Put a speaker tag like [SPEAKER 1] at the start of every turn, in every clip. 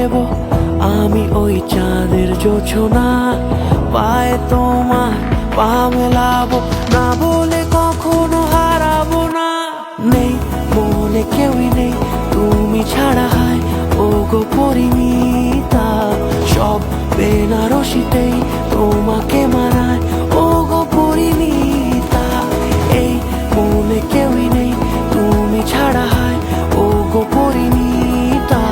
[SPEAKER 1] দেব আমি ওই চাঁদের জোছনা, পায়ে তোমার পা মেলাবো, না বলে কখনো হারাবো না। নেই মনে কেউই নেই তুমি ছাড়া, হায় ও গো পরিণীতা, সব বেনারসিতেই তোমাকে মানায় ও গো পরিণীতা। এই মনে কেউই নেই তুমি ছাড়া, হায় ও গো পরিণীতা,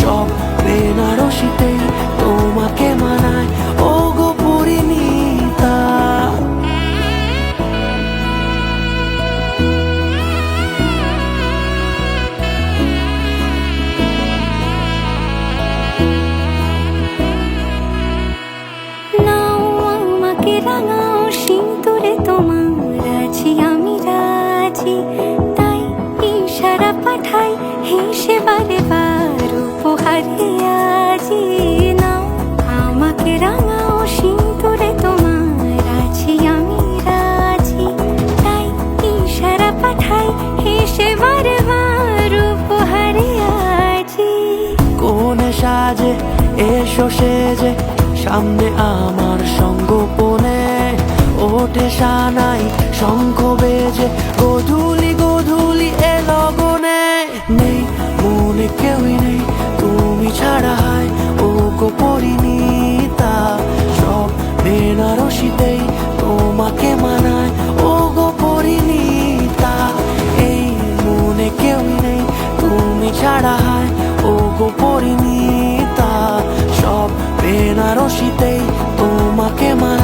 [SPEAKER 1] সব বেনারসিতেই তোমাকে মানায় ও গো পরিণীতা।
[SPEAKER 2] রাঙাও সিঁদুরে তোমার আছি আমি রাজি, তাই ইশারা পাঠাই হেসে বারে বার উপহারে আজি। নাও আমাকে রাঙাও সিঁদুরে তোমার আছি আমি রাজি, তাই ইশারা পাঠাই হেসে বারে বার উপহারে আজি।
[SPEAKER 1] কোনে সাজে এসো সেজে সামনে আমার সঙ্গোপনে, ওঠে সানাই শঙ্খ বেজে গধূলি গধূলি এ লগনে। নেই মনে কেউই নেই তুমি ছাড়া, হায় ও গো পরিণীতা, সব বেনারসিতেই তোমাকে মানায় ও গো পরিণীতা। এই মনে কেউই নেই তুমি ছাড়া, হায় ও গো পরিণীতা, সব বেনারসিতেই তোমাকে মানায়।